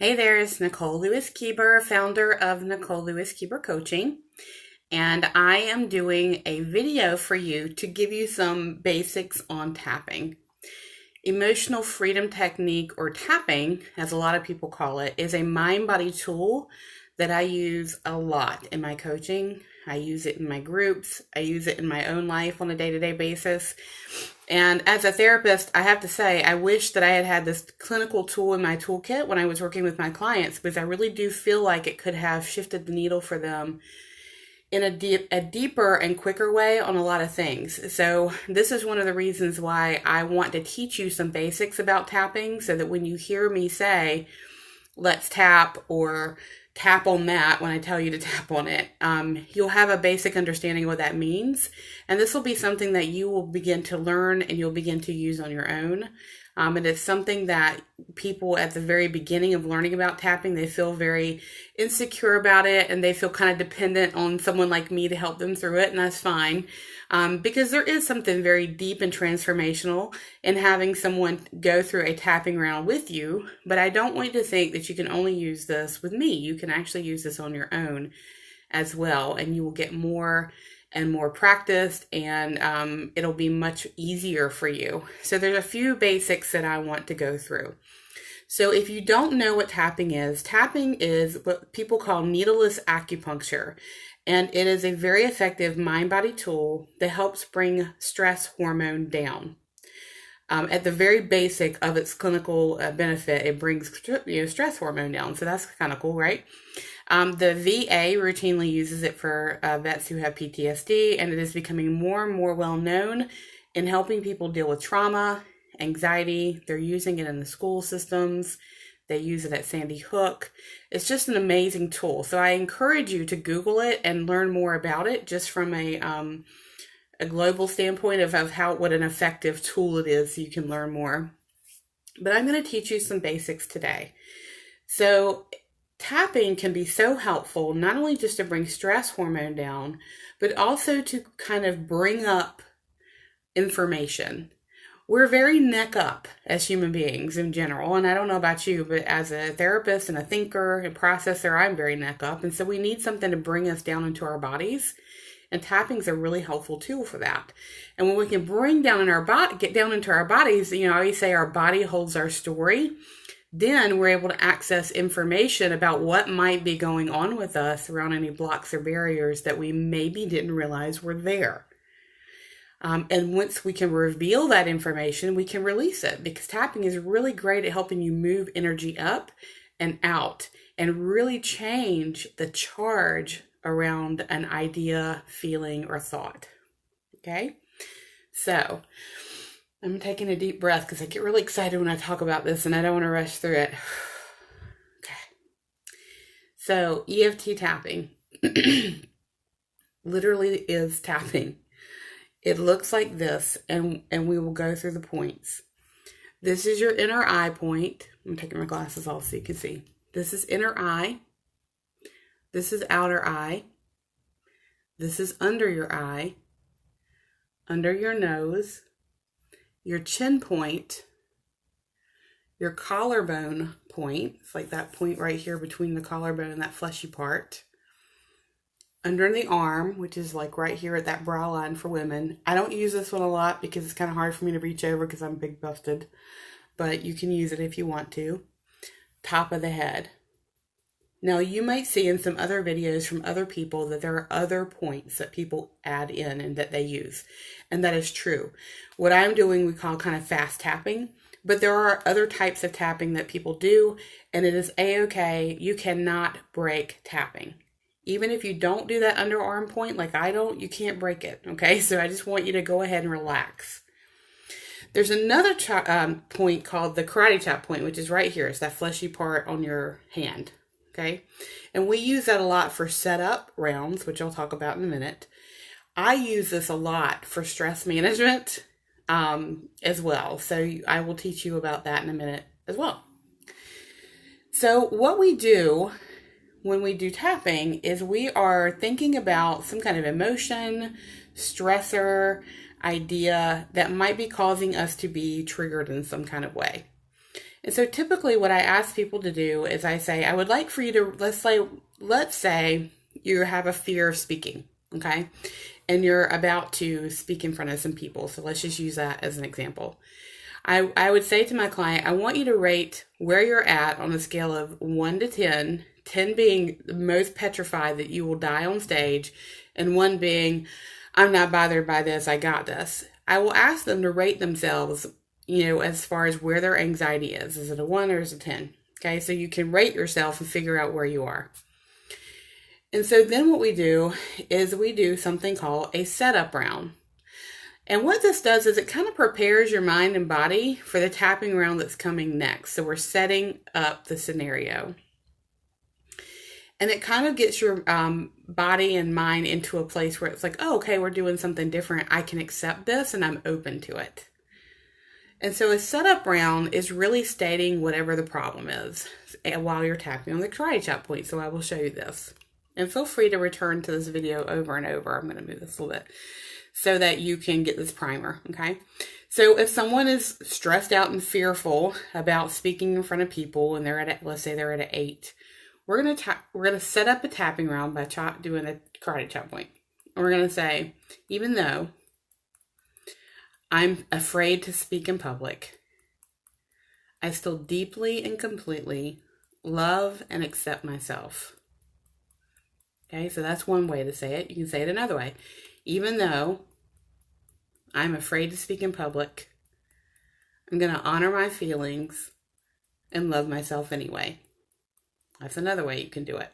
Hey there, it's Nicole Lewis-Keeber, founder of Nicole Lewis-Keeber Coaching, and I am doing a video for you to give you some basics on tapping. Emotional freedom technique, or tapping, as a lot of people call it, is a mind-body tool that I use a lot in my coaching. I use it in my groups. I use it in my own life on a day-to-day basis. And as a therapist, I have to say, I wish that I had had this clinical tool in my toolkit when I was working with my clients, because I really do feel like it could have shifted the needle for them in a deeper and quicker way on a lot of things. So this is one of the reasons why I want to teach you some basics about tapping, so that when you hear me say, let's tap, or tap on that when I tell you to tap on it, you'll have a basic understanding of what that means. And this will be something that you will begin to learn and you'll begin to use on your own. And it's something that people at the very beginning of learning about tapping, they feel very insecure about it, and they feel kind of dependent on someone like me to help them through it, and that's fine. Because there is something very deep and transformational in having someone go through a tapping round with you, but I don't want you to think that you can only use this with me. You can actually use this on your own as well, and you will get more and more practiced, and it'll be much easier for you. So there's a few basics that I want to go through. So if you don't know what tapping is what people call needleless acupuncture. And it is a very effective mind-body tool that helps bring stress hormone down. At the very basic of its clinical benefit, it brings stress hormone down. So that's kind of cool, right? The VA routinely uses it for vets who have PTSD, and it is becoming more and more well known in helping people deal with trauma, anxiety. They're using it in the school systems. They use it at Sandy Hook. It's just an amazing tool. So I encourage you to Google it and learn more about it, just from a global standpoint of what an effective tool it is, so you can learn more. But I'm going to teach you some basics today. So tapping can be so helpful, not only just to bring stress hormone down, but also to kind of bring up information. We're very neck up as human beings in general, and I don't know about you, but as a therapist and a thinker and processor, I'm very neck up, and so we need something to bring us down into our bodies, and tapping is a really helpful tool for that. And when we can get down into our bodies, I always say our body holds our story. Then we're able to access information about what might be going on with us around any blocks or barriers that we maybe didn't realize were there. And once we can reveal that information, we can release it, because tapping is really great at helping you move energy up and out and really change the charge around an idea, feeling, or thought. Okay? So I'm taking a deep breath because I get really excited when I talk about this and I don't want to rush through it. Okay. So EFT tapping literally is tapping. It looks like this, and we will go through the points. This is your inner eye point. I'm taking my glasses off so you can see. This is inner eye. This is outer eye. This is under your eye, under your nose, your chin point, your collarbone point. It's like that point right here between the collarbone and that fleshy part. Under the arm, which is like right here at that brow line for women. I don't use this one a lot because it's kind of hard for me to reach over because I'm big busted, but you can use it if you want to. Top of the head. Now you might see in some other videos from other people that there are other points that people add in and that they use. And that is true. What I'm doing we call kind of fast tapping, but there are other types of tapping that people do, and it is a-okay. You cannot break tapping. Even if you don't do that underarm point like I don't, you can't break it, okay? So I just want you to go ahead and relax. There's another point called the karate chop point, which is right here. It's that fleshy part on your hand, okay? And we use that a lot for setup rounds, which I'll talk about in a minute. I use this a lot for stress management as well. So I will teach you about that in a minute as well. So what we do when we do tapping is we are thinking about some kind of emotion, stressor, idea that might be causing us to be triggered in some kind of way. And so typically what I ask people to do is I say, I would like for you to, let's say you have a fear of speaking, okay? And you're about to speak in front of some people. So let's just use that as an example. I would say to my client, I want you to rate where you're at on a scale of 1 to 10, 10 being the most petrified that you will die on stage, and 1 being, I'm not bothered by this, I got this. I will ask them to rate themselves, as far as where their anxiety is. Is it a 1 or is it a 10? Okay, so you can rate yourself and figure out where you are. And so then what we do is we do something called a setup round. And what this does is it kind of prepares your mind and body for the tapping round that's coming next. So we're setting up the scenario. And it kind of gets your body and mind into a place where it's like, oh, okay, we're doing something different. I can accept this and I'm open to it. And so a setup round is really stating whatever the problem is while you're tapping on the karate chop point. So I will show you this. And feel free to return to this video over and over. I'm going to move this a little bit so that you can get this primer, okay? So if someone is stressed out and fearful about speaking in front of people and they're at, let's say they're at an 8, we're going to set up a tapping round by doing a karate chop point. And we're going to say, even though I'm afraid to speak in public, I still deeply and completely love and accept myself. Okay, so that's one way to say it. You can say it another way. Even though I'm afraid to speak in public, I'm going to honor my feelings and love myself anyway. That's another way you can do it.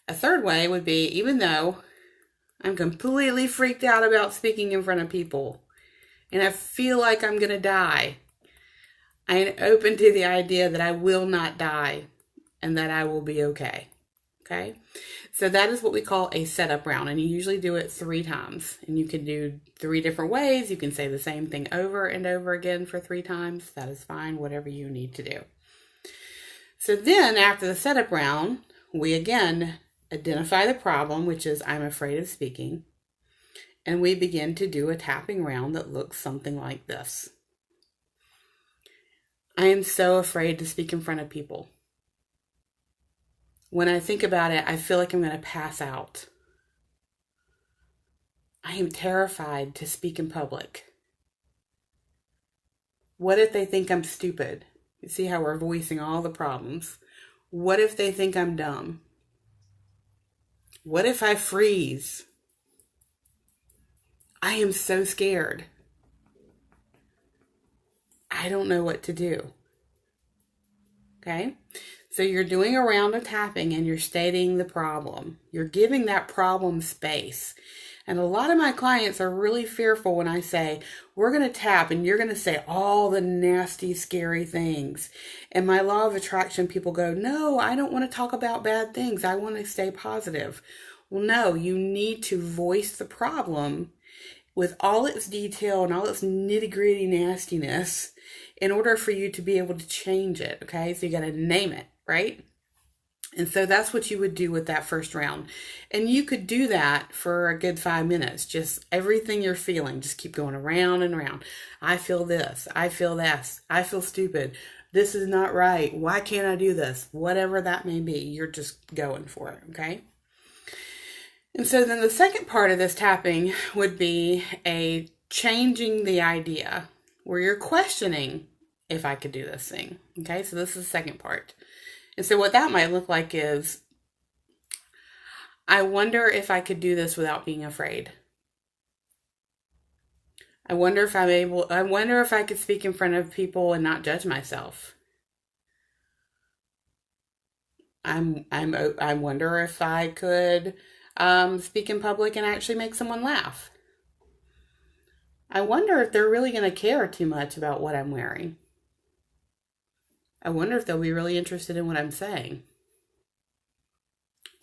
A third way would be, even though I'm completely freaked out about speaking in front of people and I feel like I'm going to die, I am open to the idea that I will not die and that I will be okay. Okay, so that is what we call a setup round, and you usually do it 3 times, and you can do 3 different ways. You can say the same thing over and over again for 3 times. That is fine, whatever you need to do. So then after the setup round, we again identify the problem, which is I'm afraid of speaking, and we begin to do a tapping round that looks something like this. I am so afraid to speak in front of people. When I think about it, I feel like I'm going to pass out. I am terrified to speak in public. What if they think I'm stupid? You see how we're voicing all the problems. What if they think I'm dumb? What if I freeze? I am so scared. I don't know what to do. Okay? So you're doing a round of tapping and you're stating the problem. You're giving that problem space. And a lot of my clients are really fearful when I say, we're going to tap and you're going to say all the nasty, scary things. And my law of attraction people go, no, I don't want to talk about bad things. I want to stay positive. Well, no, you need to voice the problem with all its detail and all its nitty-gritty nastiness in order for you to be able to change it, okay? So you got to name it, right? And so that's what you would do with that first round. And you could do that for a good 5 minutes. Just everything you're feeling, just keep going around and around. I feel this. I feel this. I feel stupid. This is not right. Why can't I do this? Whatever that may be, you're just going for it, okay? And so then the second part of this tapping would be a changing the idea, where you're questioning if I could do this thing. Okay, so this is the second part. And so what that might look like is, I wonder if I could do this without being afraid. I wonder if I could speak in front of people and not judge myself. I wonder if I could speak in public and actually make someone laugh. I wonder if they're really going to care too much about what I'm wearing. I wonder if they'll be really interested in what I'm saying.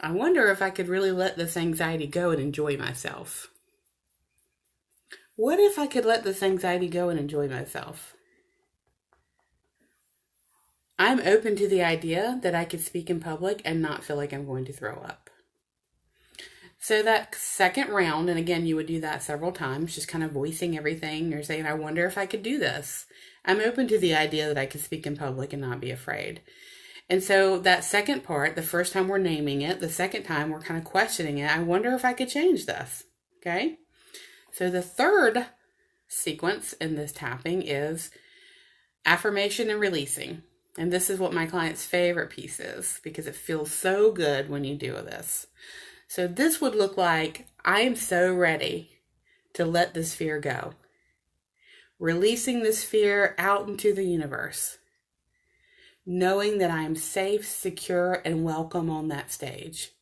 I wonder if I could really let this anxiety go and enjoy myself. What if I could let this anxiety go and enjoy myself? I'm open to the idea that I could speak in public and not feel like I'm going to throw up. So that second round, and again, you would do that several times, just kind of voicing everything. You're saying, I wonder if I could do this. I'm open to the idea that I could speak in public and not be afraid. And so that second part, the first time we're naming it, the second time we're kind of questioning it. I wonder if I could change this. Okay. So the third sequence in this tapping is affirmation and releasing. And this is what my client's favorite piece is because it feels so good when you do this. So this would look like, I am so ready to let this fear go. Releasing this fear out into the universe. Knowing that I am safe, secure, and welcome on that stage.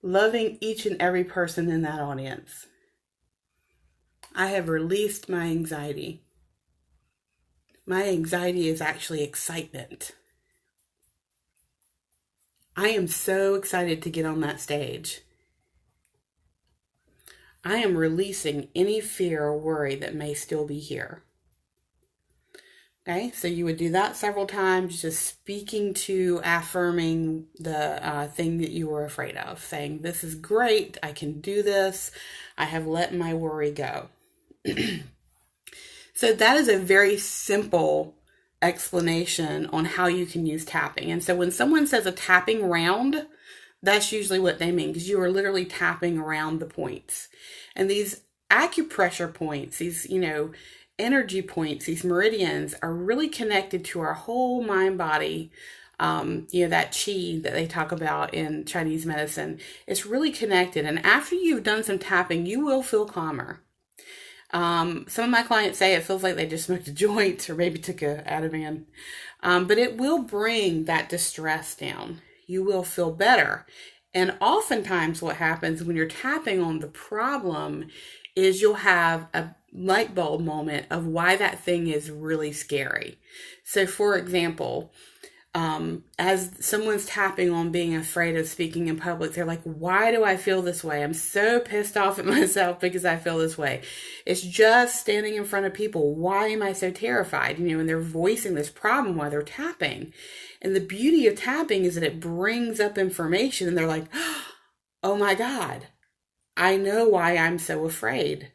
Loving each and every person in that audience. I have released my anxiety. My anxiety is actually excitement. I am so excited to get on that stage. I am releasing any fear or worry that may still be here. Okay, so you would do that several times, just speaking to, affirming the thing that you were afraid of, saying, this is great, I can do this, I have let my worry go. So that is a very simple explanation on how you can use tapping. And so when someone says a tapping round, that's usually what they mean, because you are literally tapping around the points. And these acupressure points, these, energy points, these meridians are really connected to our whole mind body. That qi that they talk about in Chinese medicine, it's really connected. And after you've done some tapping, you will feel calmer. Some of my clients say it feels like they just smoked a joint or maybe took a Ativan. But it will bring that distress down. You will feel better. And oftentimes what happens when you're tapping on the problem is you'll have a light bulb moment of why that thing is really scary. So for example, as someone's tapping on being afraid of speaking in public, they're like, why do I feel this way? I'm so pissed off at myself because I feel this way. It's just standing in front of people. Why am I so terrified? And they're voicing this problem while they're tapping. And the beauty of tapping is that it brings up information and they're like, oh my God, I know why I'm so afraid.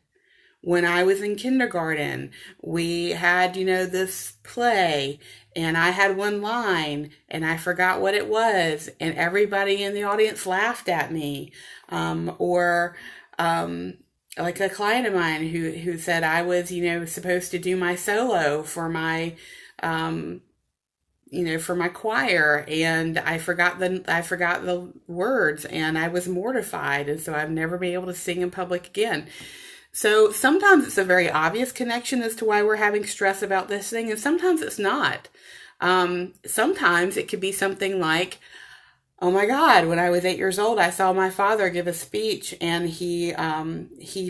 When I was in kindergarten, we had, this play and I had one line and I forgot what it was and everybody in the audience laughed at me. Like a client of mine who said I was, supposed to do my solo for my, for my choir, and I forgot the words and I was mortified. And so I've never been able to sing in public again. So sometimes it's a very obvious connection as to why we're having stress about this thing, and sometimes it's not. Sometimes it could be something like, oh my God, when I was 8 years old, I saw my father give a speech and he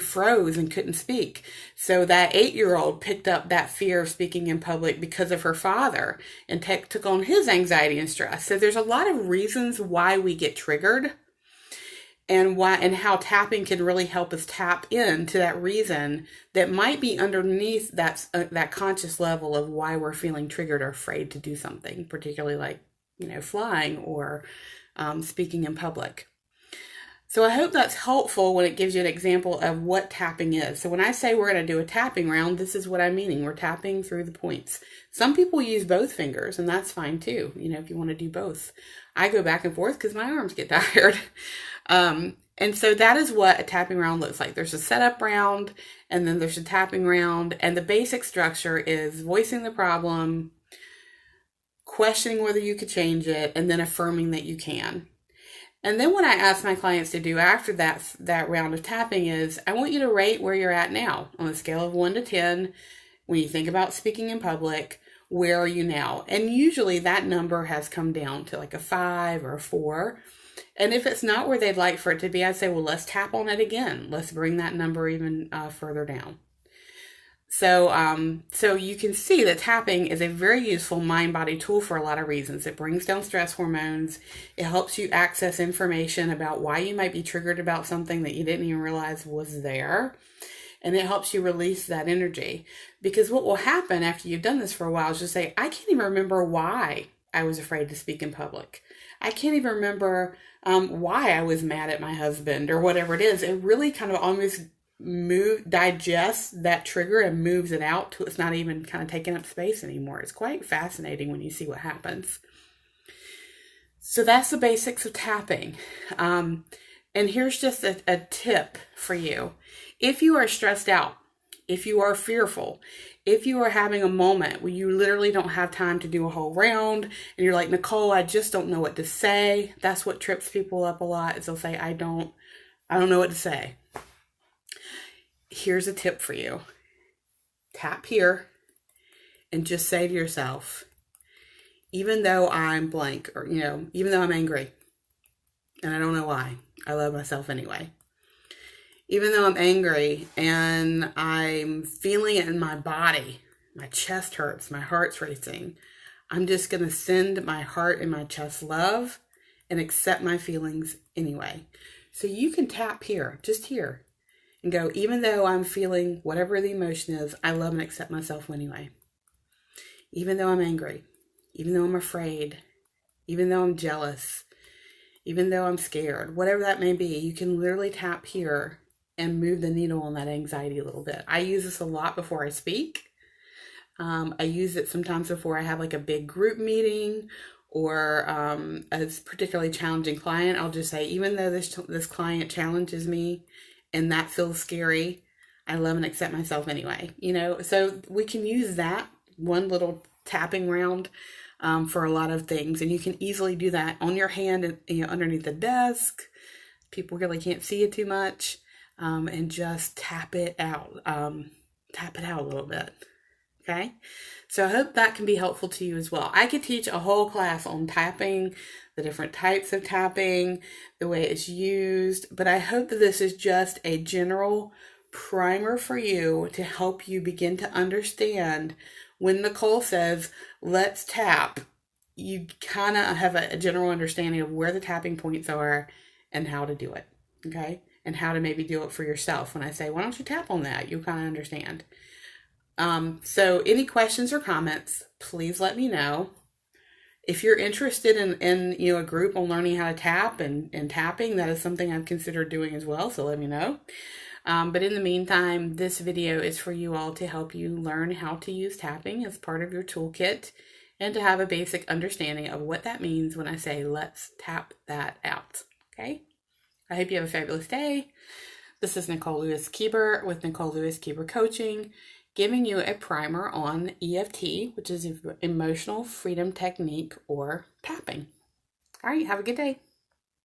froze and couldn't speak. So that 8-year-old picked up that fear of speaking in public because of her father and took on his anxiety and stress. So there's a lot of reasons why we get triggered. And how tapping can really help us tap into that reason that might be underneath that conscious level of why we're feeling triggered or afraid to do something, particularly like, flying or speaking in public. So I hope that's helpful when it gives you an example of what tapping is. So when I say we're going to do a tapping round, this is what I'm meaning. We're tapping through the points. Some people use both fingers, and that's fine too, if you want to do both. I go back and forth because my arms get tired. And so that is what a tapping round looks like. There's a setup round, and then there's a tapping round, and the basic structure is voicing the problem, questioning whether you could change it, and then affirming that you can. And then what I ask my clients to do after that round of tapping is, I want you to rate where you're at now on a scale of 1 to 10. When you think about speaking in public, where are you now? And usually that number has come down to like a 5 or a 4. And if it's not where they'd like for it to be, I'd say, well, let's tap on it again. Let's bring that number even further down. So you can see that tapping is a very useful mind-body tool for a lot of reasons. It brings down stress hormones. It helps you access information about why you might be triggered about something that you didn't even realize was there. And it helps you release that energy. Because what will happen after you've done this for a while is you'll say, I can't even remember why I was afraid to speak in public. I can't even remember why I was mad at my husband or whatever it is. It really kind of almost digests that trigger and moves it out till it's not even kind of taking up space anymore. It's quite fascinating when you see what happens. So that's the basics of tapping. And here's just a tip for you. If you are stressed out, if you are fearful, if you are having a moment where you literally don't have time to do a whole round and you're like, Nicole, I just don't know what to say. That's what trips people up a lot, is they'll say, I don't know what to say. Here's a tip for you. Tap here and just say to yourself, even though I'm blank, or, even though I'm angry and I don't know why, I love myself anyway. Even though I'm angry and I'm feeling it in my body, my chest hurts, my heart's racing, I'm just going to send my heart and my chest love and accept my feelings anyway. So you can tap here, just here, and go, even though I'm feeling whatever the emotion is, I love and accept myself anyway. Even though I'm angry, even though I'm afraid, even though I'm jealous, even though I'm scared, whatever that may be, you can literally tap here and move the needle on that anxiety a little bit. I use this a lot before I speak. I use it sometimes before I have like a big group meeting or a particularly challenging client. I'll just say, even though this client challenges me and that feels scary, I love and accept myself anyway. So we can use that one little tapping round for a lot of things. And you can easily do that on your hand, underneath the desk. People really can't see it too much. And just tap it out. Tap it out a little bit. Okay. So I hope that can be helpful to you as well. I could teach a whole class on tapping, the different types of tapping, the way it's used, but I hope that this is just a general primer for you to help you begin to understand when Nicole says, let's tap, you kind of have a general understanding of where the tapping points are and how to do it. Okay. And how to maybe do it for yourself. When I say, why don't you tap on that? You kind of understand. So any questions or comments, please let me know. If you're interested in a group on learning how to tap and tapping, that is something I've considered doing as well. So let me know. But in the meantime, this video is for you all to help you learn how to use tapping as part of your toolkit and to have a basic understanding of what that means when I say, let's tap that out. Okay. I hope you have a fabulous day. This is Nicole Lewis-Keeber with Nicole Lewis-Keeber Coaching, giving you a primer on EFT, which is Emotional Freedom Technique, or tapping. All right, have a good day.